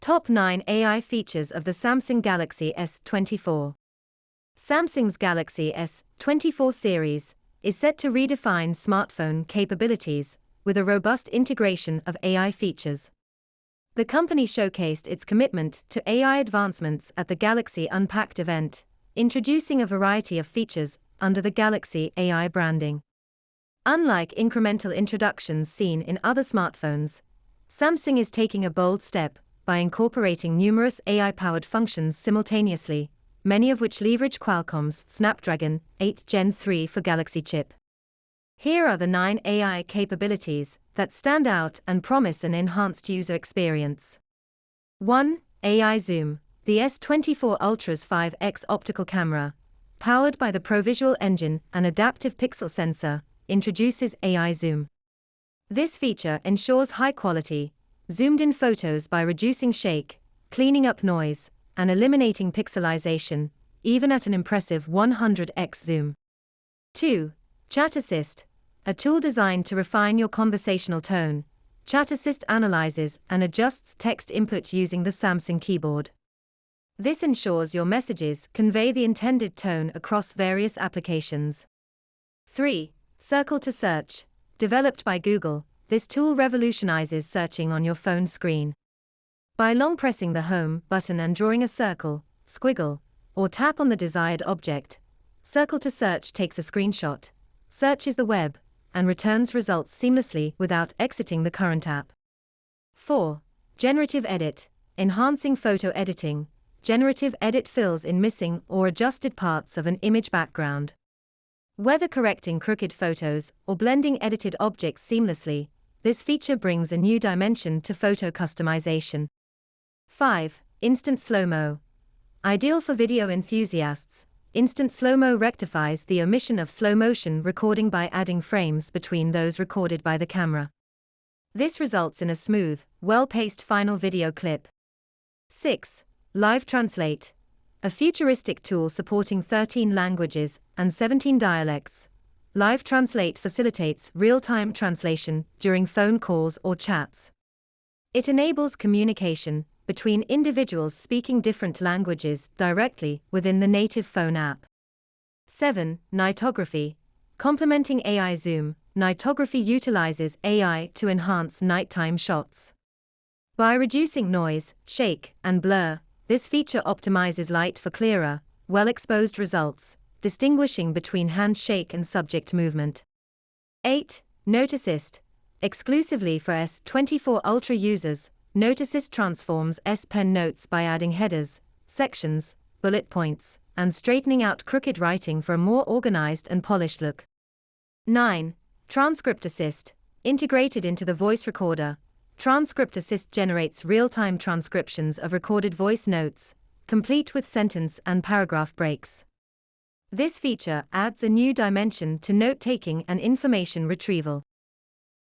Top 9 AI features of the Samsung Galaxy S24. Samsung's Galaxy S24 series is set to redefine smartphone capabilities with a robust integration of AI features. The company showcased its commitment to AI advancements at the Galaxy Unpacked event, introducing a variety of features under the Galaxy AI branding. Unlike incremental introductions seen in other smartphones, Samsung is taking a bold step by incorporating numerous AI-powered functions simultaneously, many of which leverage Qualcomm's Snapdragon 8 Gen 3 for Galaxy chip. Here are the 9 AI capabilities that stand out and promise an enhanced user experience. 1. AI Zoom. The S24 Ultra's 5x optical camera, powered by the ProVisual engine and adaptive pixel sensor, introduces AI Zoom. This feature ensures high-quality, zoomed-in photos by reducing shake, cleaning up noise, and eliminating pixelization, even at an impressive 100x zoom. 2. Chat Assist. A tool designed to refine your conversational tone, Chat Assist analyzes and adjusts text input using the Samsung keyboard. This ensures your messages convey the intended tone across various applications. 3. Circle to Search. Developed by Google, this tool revolutionizes searching on your phone screen. By long pressing the Home button and drawing a circle, squiggle, or tap on the desired object, Circle to Search takes a screenshot, searches the web, and returns results seamlessly without exiting the current app. 4. Generative Edit. Enhancing photo editing. Generative Edit fills in missing or adjusted parts of an image background. Whether correcting crooked photos or blending edited objects seamlessly, this feature brings a new dimension to photo customization. 5. Instant Slo-Mo. Ideal for video enthusiasts, Instant Slo-Mo rectifies the omission of slow motion recording by adding frames between those recorded by the camera. This results in a smooth, well-paced final video clip. 6. Live Translate. A futuristic tool supporting 13 languages and 17 dialects. Live Translate facilitates real-time translation during phone calls or chats. It enables communication between individuals speaking different languages directly within the native phone app. 7. Nightography. Complementing AI Zoom, Nightography utilizes AI to enhance nighttime shots. By reducing noise, shake, and blur, this feature optimizes light for clearer, well-exposed results, distinguishing between handshake and subject movement. 8. Note Assist. Exclusively for S24 Ultra users, Note Assist transforms S Pen notes by adding headers, sections, bullet points, and straightening out crooked writing for a more organized and polished look. 9. Transcript Assist. Integrated into the voice recorder, Transcript Assist generates real-time transcriptions of recorded voice notes, complete with sentence and paragraph breaks. This feature adds a new dimension to note-taking and information retrieval.